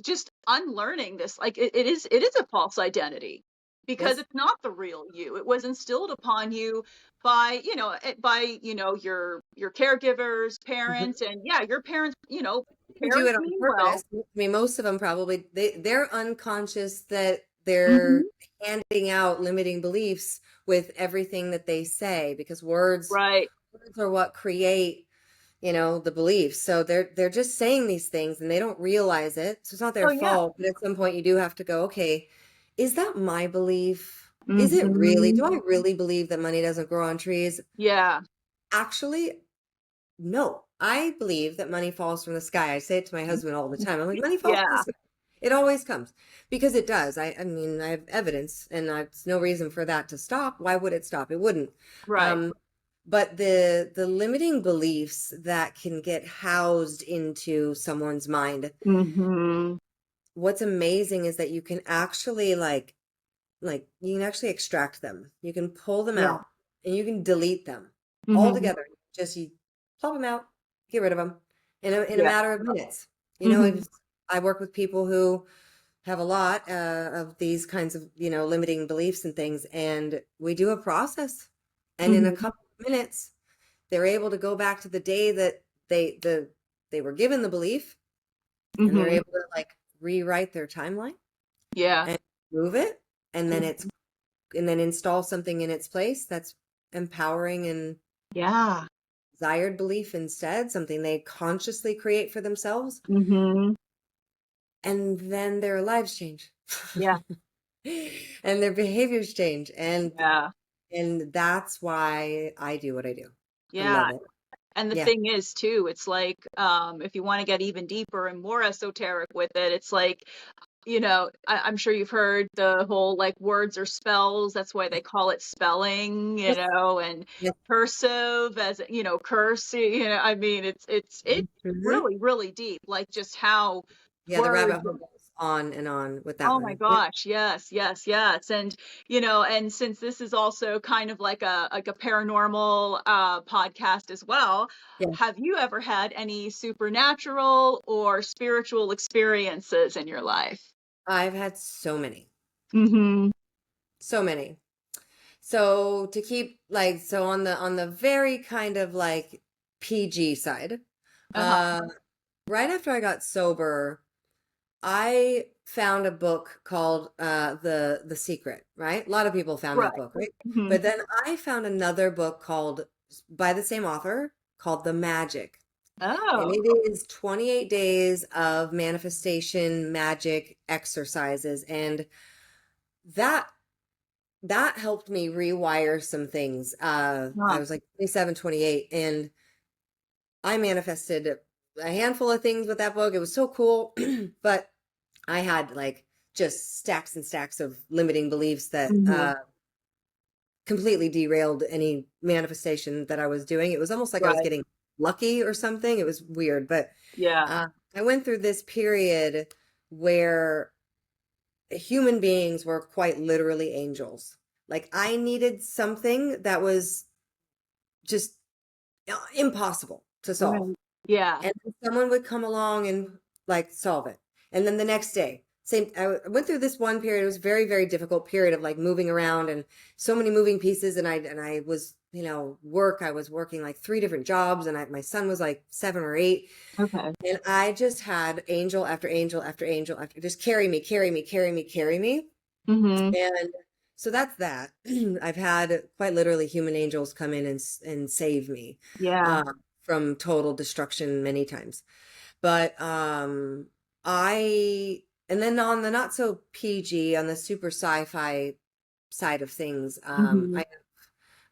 just unlearning this, like it is a false identity because Yes. it's not the real you. It was instilled upon you by your caregivers, Mhm. parents, and yeah, your parents, They do parents it on mean well. purpose. I mean, most of them probably they're unconscious that they're Hmm. handing out limiting beliefs with everything that they say, because Right. words are what create, the beliefs. So they're just saying these things and they don't realize it. So it's not their Oh yeah. fault, but at some point you do have to go, okay, is that my belief? Is it really? Hmm. Do I really believe that money doesn't grow on trees? Yeah. Actually, no, I believe that money falls from the sky. I say it to my husband all the time. I'm like, money falls from the Yeah. sky. It always comes because it does. I mean, I have evidence, and there's no reason for that to stop. Why would it stop? It wouldn't. Right. Um, but the limiting beliefs that can get housed into someone's mind, Hmm. what's amazing is that you can actually you can actually extract them. You can pull them Yeah. out and you can delete them Hmm. altogether. Just you plop them out, get rid of them in a Yeah. matter of minutes. Hmm. I work with people who have a lot of these kinds of, limiting beliefs and things, and we do a process. And in a Hmm. couple of minutes, they're able to go back to the day that they were given the belief, and they're Hmm. able to like rewrite their timeline Yeah. and move it, and then Mhm. install something in its place that's empowering and Yeah. desired belief instead, something they consciously create for themselves, Hmm. and then their lives change. Yeah. And their behaviors change, Yeah. and that's why I do what I do. I Yeah. love it. And the Yeah. thing is too, it's like, if you want to get even deeper and more esoteric with it, it's like, I'm sure you've heard the whole like words or spells. That's why they call it spelling, Yes. and Yes. cursive as, curse, I mean, it's Mhm. really, really deep, like just how Yeah, the words. rabbit hole goes on and on with that Oh my one. Yeah. gosh, yes, yes, yes. And and since this is also kind of like a paranormal podcast as well, Yeah. have you ever had any supernatural or spiritual experiences in your life? I've had so many. Mhm. So many. So to keep so on the very kind of like PG side, Uh-huh. uh, right after I got sober, I found a book called The Secret, right? A lot of people found that Right. book, right? Mhm. But then I found another book called by the same author called The Magic. And Oh. it is 28 days of manifestation magic exercises. And that that helped me rewire some things. I Huh. was like 27, 28, and I manifested a handful of things with that book. It was so cool, but I had like just stacks and stacks of limiting beliefs that Hmm. completely derailed any manifestation that I was doing. It was almost like I was Right. getting lucky or something. It was weird, but Yeah. uh, I went through this period where human beings were quite literally angels. Like I needed something that was just impossible to solve. Right. Yeah. And then someone would come along and like solve it. And then the next day, same, I went through this one period. It was very, very difficult period of like moving around and so many moving pieces. And I was, I was working like three different jobs and my son was like 7 or 8. Okay. And I just had angel after angel after angel after just carry me, carry me, carry me, carry me. Hmm. And so that's that. I've had quite literally human angels come in and save me Yeah. uh, from total destruction many times. But I and then on the not so PG, on the super sci-fi side of things, Hmm.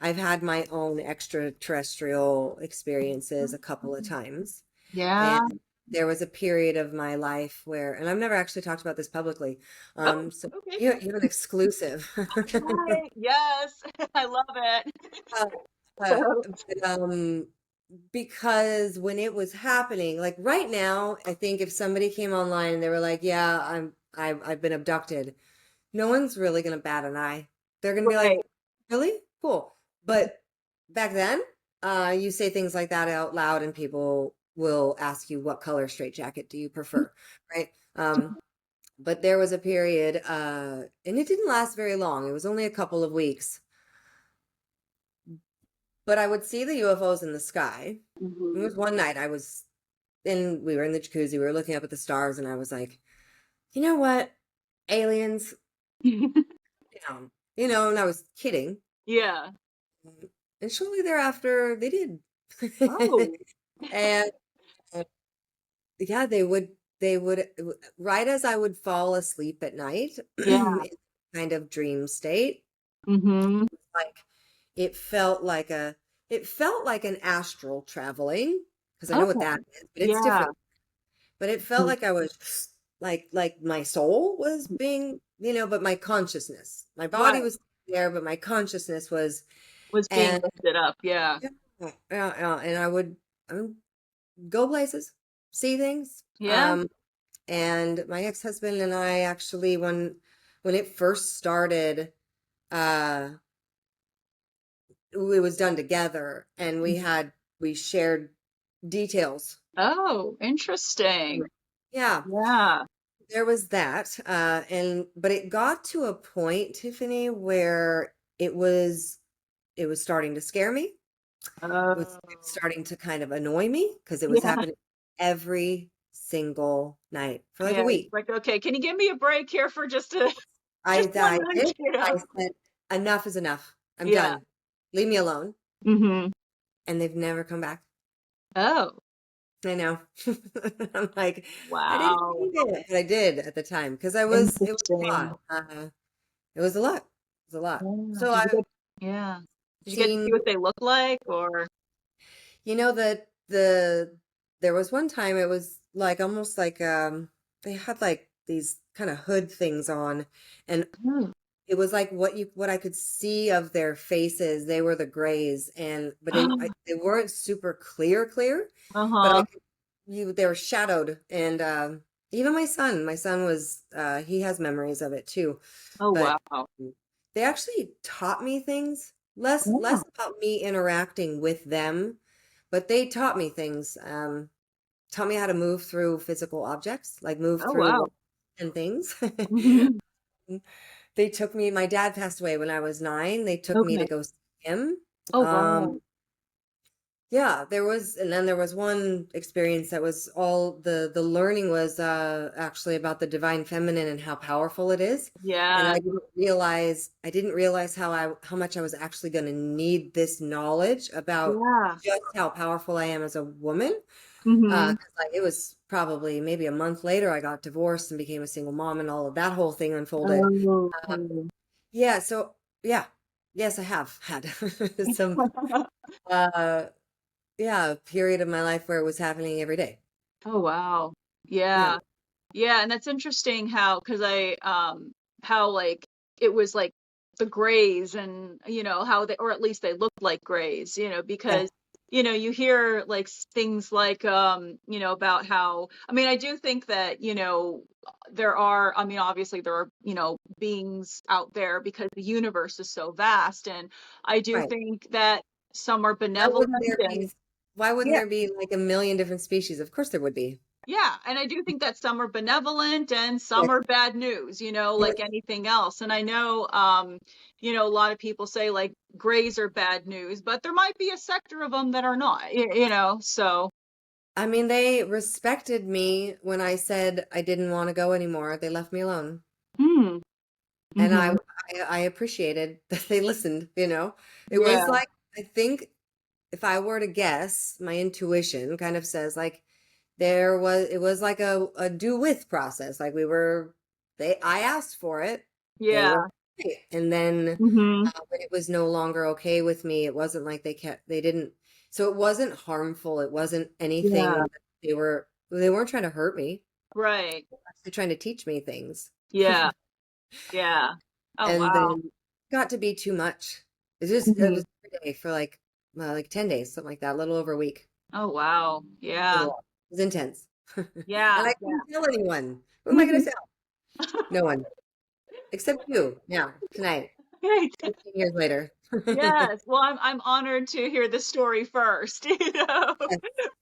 I've had my own extraterrestrial experiences a couple of times. And Yeah. there was a period of my life where, and I've never actually talked about this publicly. Oh, So okay. you have an exclusive. Right. Yes. I love it. Uh, but, because when it was happening, like right now, I think if somebody came online and they were like, "Yeah, I've been abducted," no one's really gonna bat an eye. They're gonna be like, Right. "Really? Cool." But back then, you say things like that out loud, and people will ask you, "What color straitjacket do you prefer?" Right? But there was a period, and it didn't last very long. It was only a couple of weeks, but I would see the UFOs in the sky. It Hmm. was one night we were in the jacuzzi, we were looking up at the stars, and I was like, you know what? Aliens, and I was kidding. Yeah. And shortly thereafter, they did. Oh. And yeah, they would, right as I would fall asleep at night, Yeah. in kind of dream state, Hmm. like it felt like an astral traveling, because I know what Okay. that is, but it's Yeah. different. But it felt like I was like my soul was being, but my consciousness, my body Right. was there, but my consciousness was, Was being and lifted up. Yeah. yeah, yeah, and I would go places, see things. Yeah. And my ex-husband and I actually, when it first started, uh, it was done together, and we shared details. Oh, interesting. Yeah, Yeah. there was that, but it got to a point, Tiffany, where it was starting to scare me. It was Oh. starting to kind of annoy me because it was Yeah. happening every single night for like a Yeah. It's week. like, okay, can you give me a break here for just I one I night, did. I said, enough is enough. I'm Yeah. done. Leave me alone. Hmm. And they've never come back. Oh, I know. I'm like, I didn't wow. need it, but I did at the time because it was a Interesting. lot. It was a lot. It was a lot. Yeah. So I've Yeah. Did you get to seen, see what they look like or? that there was one time it was like almost like they had like these kind of hood things on, and Mm. it was like what I could see of their faces. They were the grays, but they weren't super clear, but I Uh-huh. could they were shadowed, and even my son was he has memories of it too, Oh, but wow. they actually taught me things, less Yeah. about me interacting with them, but they taught me things, taught me how to move through physical objects, like move Oh, through wow. walls and things. Mhm. They took me, my dad passed away when I was 9. They took me to Okay. go see him. Oh, wow. Um, yeah, and then there was one experience that was all the learning was actually about the divine feminine and how powerful it is. And Yeah. I didn't realize how much I was actually going to need this knowledge about Yeah. just how powerful I am as a woman. Hmm. 'Cause like it was probably maybe a month later I got divorced and became a single mom, and all of that whole thing unfolded. Oh, Uh, okay. yeah, so Yeah. Yes, I have had some uh yeah, period of my life where it was happening every day. Oh, wow. Yeah. Yeah. Yeah, and that's interesting how, because how, like, it was like the grays, and how they, or at least they looked like grays, Yeah. because you hear like things like about how, I mean, I do think that there are, I mean, obviously there are beings out there because the universe is so vast, and I do Right. think that some are Why benevolent, wouldn't there and be why wouldn't yeah. there be like a million different species? Of course there would be. Yeah, and I do think that some are benevolent and some Yes. are bad news, Yes. like anything else. And I know, a lot of people say like grays are bad news, but there might be a sector of them that are not, so. I mean, they respected me when I said I didn't want to go anymore. They left me alone. Hmm. And Mm-hmm. I appreciated that they listened, you know. It was Yeah. like, I think if I were to guess, my intuition kind of says like it was like a do with process. Like I asked for it. They were Yeah. okay. And then Mm-hmm. when it was no longer okay with me, it wasn't like they didn't, so it wasn't harmful. It wasn't anything Yeah. that they weren't trying to hurt me. Right. They were actually trying to teach me things. Yeah. Yeah. Oh, And wow. then got to be too much. It Hmm. was every day for like 10 days, something like that, a little over a week. Oh, wow. It was a Yeah. lot. It was intense. And Yeah. I Yeah. couldn't tell anyone. Who am I going Hmm. to tell? No one. Except you now, tonight, Right. 15 years later. Yes. Well, I'm honored to hear the story first,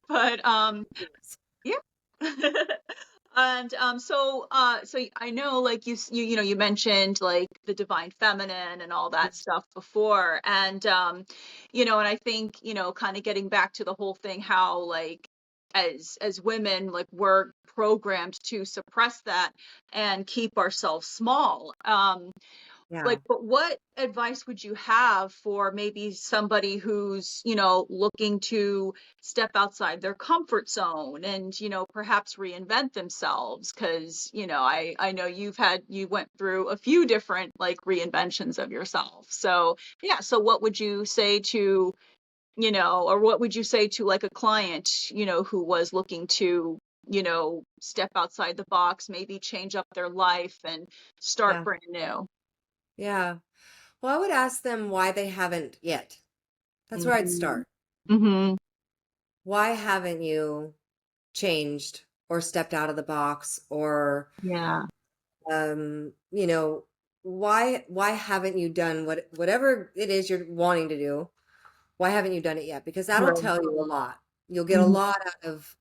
But Yes. yeah. And so I know, like, you mentioned like the divine feminine and all that stuff before, and and I think, kind of getting back to the whole thing, how like as women, like, we're programmed to suppress that and keep ourselves small. Yeah. Like, but what advice would you have for maybe somebody who's, looking to step outside their comfort zone and, perhaps reinvent themselves? Because, I know you went through a few different like reinventions of yourself. So, yeah. So what would you say to, or what would you say to like a client, who was looking to, step outside the box, maybe change up their life and start Yeah. brand new? Yeah. Well, I would ask them why they haven't yet. That's where I'd Mhm. start. Mhm. Why haven't you changed or stepped out of the box or Yeah. you know, why haven't you done whatever it is you're wanting to do? Why haven't you done it yet? Because that'll Right. tell you a lot. You'll get a Mhm. lot out of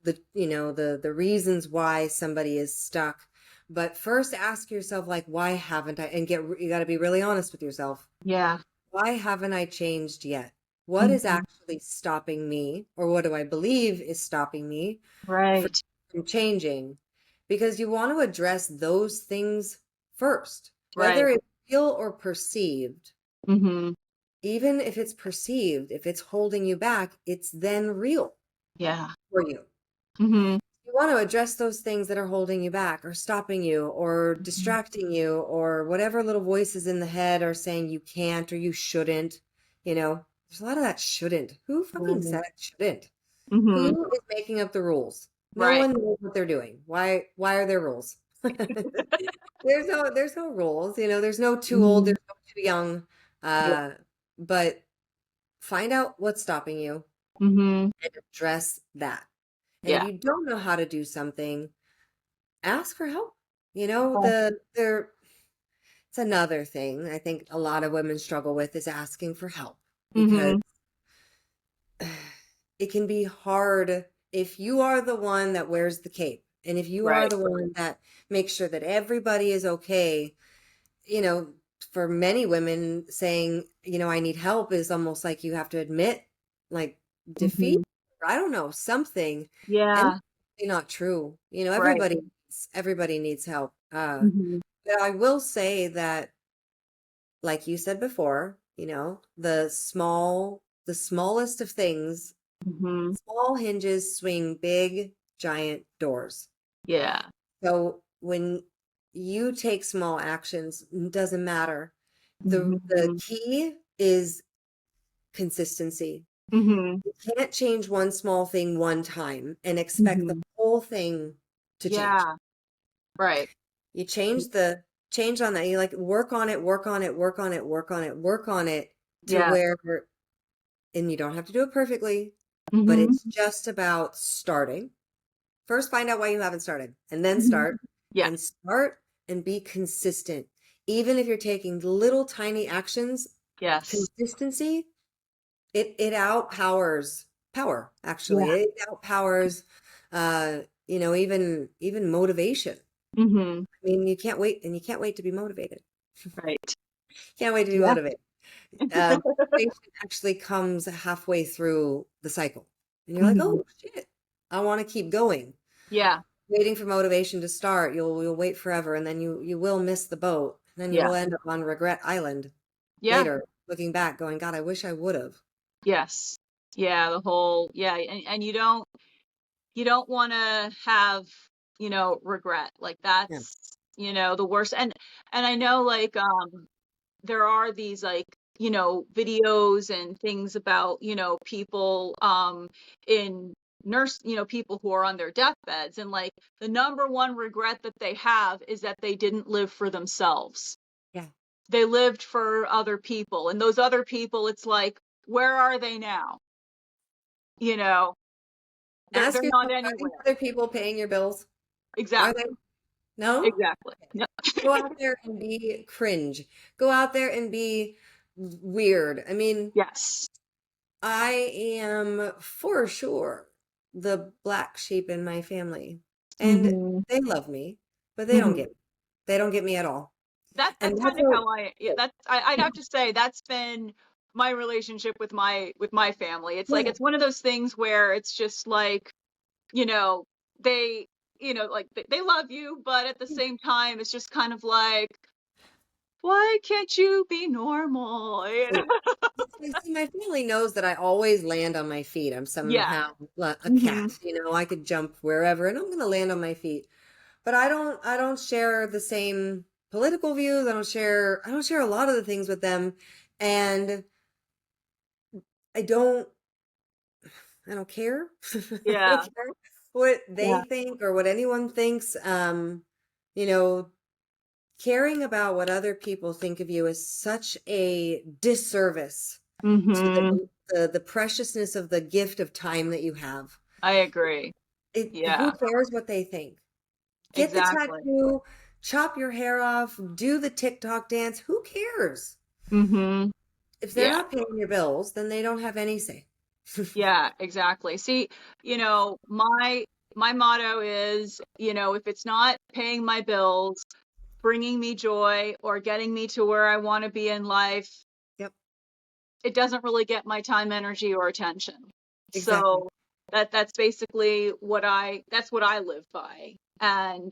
the reasons why somebody is stuck. But first ask yourself like why haven't I, and you got to be really honest with yourself. Yeah. Why haven't I changed yet? What is Mhm. actually stopping me, or what do I believe is stopping me from, Right. from changing? Because you want to address those things first, whether Right. it's real or perceived. Mhm. Even if it's perceived, if it's holding you back, it's then real Yeah. for you. Mhm. You want to address those things that are holding you back or stopping you or Mhm. distracting you or whatever little voices in the head are saying you can't or you shouldn't. There's a lot of that shouldn't. Who fucking Right. said it shouldn't? Mhm. Who is making up the rules? No Right. one knows what they're doing. Why are there rules? There's no rules, there's no too old, Mhm. there's no too young. Yeah. But find out what's stopping you Mhm. and address that. And if Yeah. you don't know how to do something, ask for help. Okay. It's another thing I think a lot of women struggle with is asking for help because Mhm. it can be hard if you are the one that wears the cape and if you are Right. the one that makes sure that everybody is okay. you know, for many women saying, I need help is almost like you have to admit like defeat, Mhm. or I don't know, something. And Yeah. it's not true. Right. Everybody needs help. Mhm. But I will say that, like you said before, the smallest of things, Mhm. small hinges swing big, giant doors. Yeah. So when you take small actions, it doesn't matter. The Mhm. key is consistency. Mhm. You can't change one small thing one time and expect the Mhm. whole thing to change. Yeah. Right. You change on that. You like work on it, work on it, work on it, work on it, work on it to Yeah. where, and you don't have to do it perfectly, but Mhm. it's just about starting. First, find out why you haven't started, and then Mhm. and Yes. start and be consistent. Even if you're taking little tiny actions, Yes. consistency, it outpowers power, Yeah. actually. It outpowers even motivation. Mhm. I mean, you can't wait to be motivated. Right. Can't wait to be Yeah. motivated. Motivation actually comes halfway through the cycle. And you're like, Mhm. oh shit, I want to keep going. Yeah. Waiting for motivation to start, you'll wait forever, and then you will miss the boat. And then you Yeah. will end up on regret island Yeah. later, looking back, going, God, I wish I would have. Yes. Yeah, the whole yeah, and you don't wanna have, regret. Like, Yeah. that's, the worst, and I know, like, there are these, like, videos and things about, people, in people who are on their deathbeds, and, like, the number one regret that they have is that they didn't live for themselves. Yeah. They lived for other people, and those other people, it's like, where are they now? You know? They're Ask not yourself, are these anywhere. other people paying your bills? Are they? Exactly. No? Exactly. Okay. No. Go out there and be cringe. Go out there and be weird. I mean, Yes. I am for sure the black sheep in my family. And Mhm. they love me, but Mhm. they don't get me at all. And That's that's kinda how a that's I'd have to say that's been my relationship with my family. It's like yeah, it's one of those things where it's just like, you know, they like, they love you, but at the yeah. same time, it's just kind of like, "Why can't you be normal?" You So, know? see, my family knows that I always land on my feet. I'm Yeah. somehow a Mhm. cat, I could jump wherever and I'm going to land on my feet. But I don't share the same political views. I don't share a lot of the things with them. And I don't I don't care. I don't Yeah. care what Yeah. they think or what anyone thinks. You know, caring about what other people think of you is such a disservice to Mhm. the preciousness of the gift of time that you have. I agree. Who Yeah. cares what they think? Get the Exactly. tattoo, chop your hair off, do the TikTok dance. Who cares? Mhm. If they're Yeah. not paying your bills, then they don't have any say. Yeah, exactly. See, my motto is, if it's not paying my bills, bringing me joy, or getting me to where I want to be in life, Yep, it doesn't really get my time, energy, or attention. exactly. So that's basically that's what I live by. And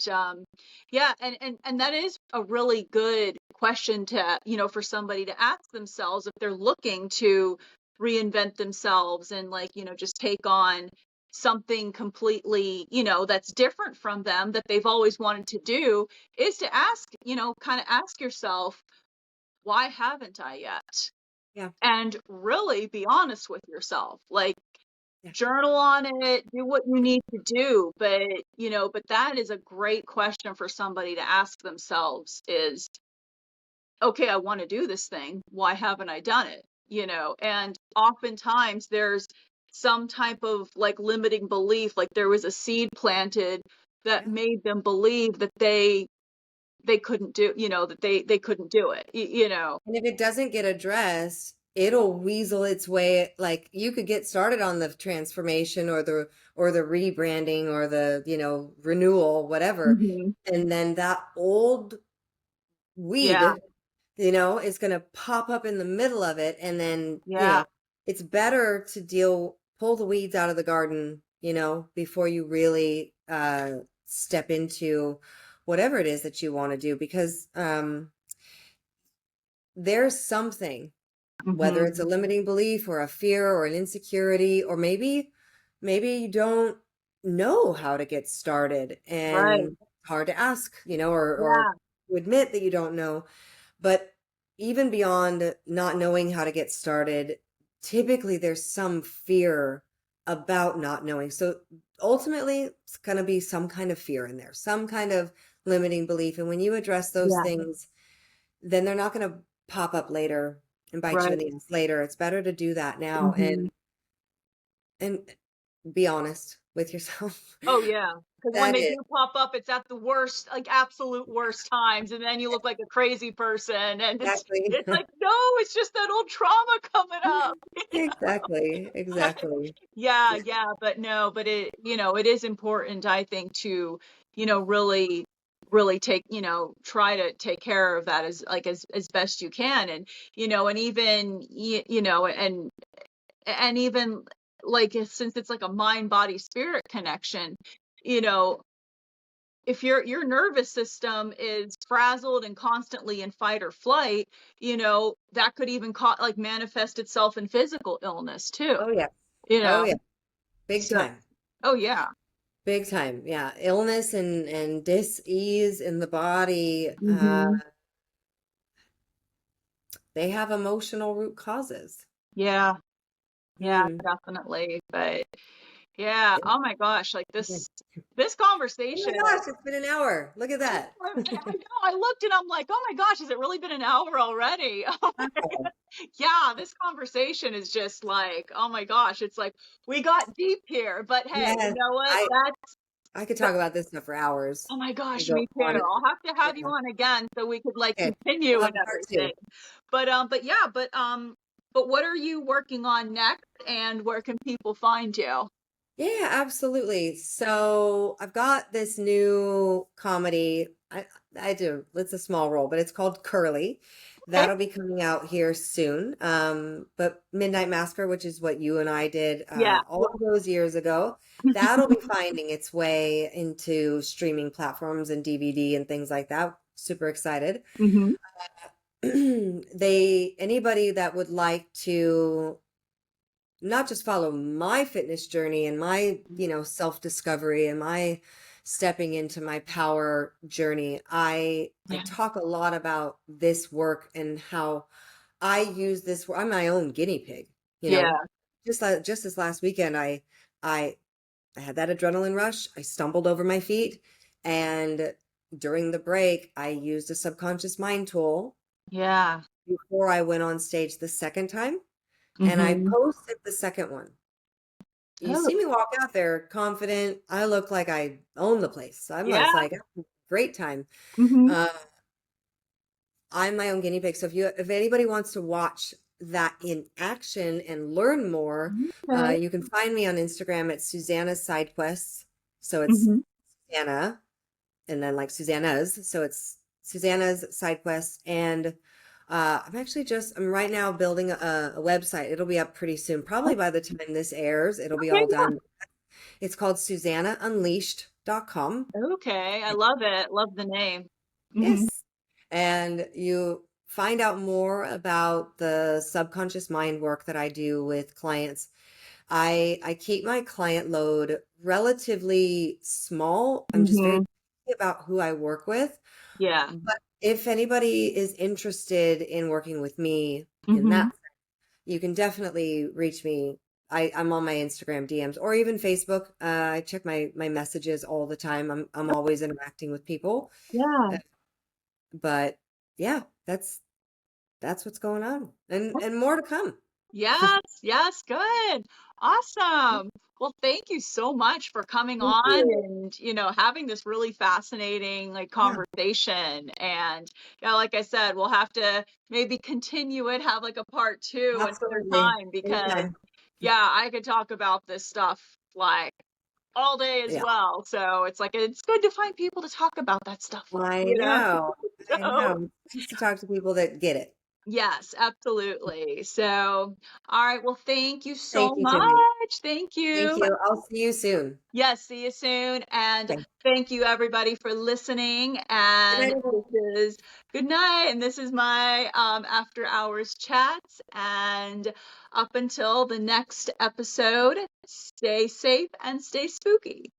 yeah, and that is a really good question to, for somebody to ask themselves if they're looking to reinvent themselves and, like, just take on something completely, that's different from them that they've always wanted to do, is to ask, kind of ask yourself, why haven't I yet? Yeah, And really be honest with yourself. Like, yeah, journal on it, do what you need to do, but that is a great question for somebody to ask themselves is, okay, I want to do this thing. Why haven't I done it? And oftentimes there's some type of, like, limiting belief, like there was a seed planted that yeah. made them believe that they couldn't do, that they couldn't do it, And if it doesn't get addressed, it'll weasel its way. Like you could get started on the transformation or the rebranding or the renewal, whatever. hmm And then that old Yeah, weed, is going to pop up in the middle of it. And then, yeah. it's better to pull the weeds out of the garden, before you really step into whatever it is that you want to do, because there's something, whether it's a hmm limiting belief or a fear or an insecurity, or maybe you don't know how to get started Right. and hard to ask, or Yeah. to admit that you don't know. But even beyond not knowing how to get started, typically there's some fear about not knowing. So ultimately, it's going to be some kind of fear in there, some kind of limiting belief. And when you address those Yeah. things, then they're not going to pop up later and bite you in Right. the ass later. It's better to do that now Hmm. and be honest with yourself. Oh yeah. Because when That they is do pop up, it's at the worst, like absolute worst times, and then you look like a crazy person, and exactly. it's like, no, it's just that old trauma coming up. Exactly. Exactly. Yeah, yeah, but no, but it is important, I think, to, really, really try to take care of that as best you can. And, and even, and even like, since it's like a mind, body, spirit connection, you know, if your nervous system is frazzled and constantly in fight or flight, that could even like manifest itself in physical illness too, Oh yeah. you Oh know. yeah. Big So, time. oh yeah. Big time. Yeah. Illness and dis-ease in the body, Hmm. they have emotional root causes. Yeah, yeah, Hmm. definitely. But yeah, Yeah. oh my gosh, like Okay. this Oh conversation. my gosh, it's been an hour. Look at I know, that. I know. I looked and I'm like, oh my gosh, has it really been an hour already? Wow. Yeah, this conversation is just like, oh my gosh, it's like we got deep here. But hey, you Yes. know what? I I could That talk about this stuff for hours. oh my I gosh, go me too. on and I'll have to have you yeah. on again so we could like Okay. continue We'll and have a part everything. two. But yeah, but what are you working on next, and where can people find you? Yeah, absolutely. So I've got this new comedy. I do. It's a small role, but it's called Curly. Okay. That'll be coming out here soon. But Midnight Massacre, which is what you and I did Yeah. all of those years ago, that'll be finding its way into streaming platforms and DVD and things like that. Super excited. Hmm. Anybody that would like to not just follow my fitness journey and my, self-discovery and my stepping into my power journey. I Yeah. talk a lot about this work and how I use this. I'm my own guinea pig, you know. Yeah. Just this last weekend, I I had that adrenaline rush. I stumbled over my feet, and during the break, I used a subconscious mind tool Yeah. before I went on stage the second time, and I Hmm. posted the second one. You Oh, see me walk out there confident. I look like I own the place. I yeah. was like, great time. Hmm. Uh, I'm my own guinea pig. So if anybody wants to watch that in action and learn more, Okay. you can find me on Instagram at Susannah's Side Quests. So it's Hmm. Susanna and then like Susanna's. So it's Susanna's Side Quests. And I'm right now building a website. It'll be up pretty soon. Probably by the time this airs, it'll be Okay. all done. It's called SusannaUnleashed.com. Okay. I love it. Love the name. Hmm. Yes. And you find out more about the subconscious mind work that I do with clients. I keep my client load relatively small. I'm just very Hmm. picky about who I work with. Yeah. But if anybody is interested in working with me in that, Hmm. you can definitely reach me. I'm on my Instagram DMs or even Facebook. I check my messages all the time. I'm always interacting with people. Yeah. Uh, But yeah, that's what's going on. And more to come. Yes, yes, good. Awesome. Well, thank you so much for coming Thank on you. and, having this really fascinating like Yeah, conversation. And yeah, like I said, we'll have to maybe continue it, have like a part two another absolutely. time, because Anytime. yeah, I could talk about this stuff like all day as Yeah. well. So it's like it's good to find people to talk about that stuff with, I know. I So know. It's nice to talk to people that get it. yes, absolutely. So, all right. Well, thank you so Thank you, Kimmy. much. Thank Thank you. you. I'll see you soon. Yes, see you soon. And Okay. thank you, everybody, for listening. Good And night, this everyone. is good night. And this is my after hours chats. And up until the next episode, stay safe and stay spooky.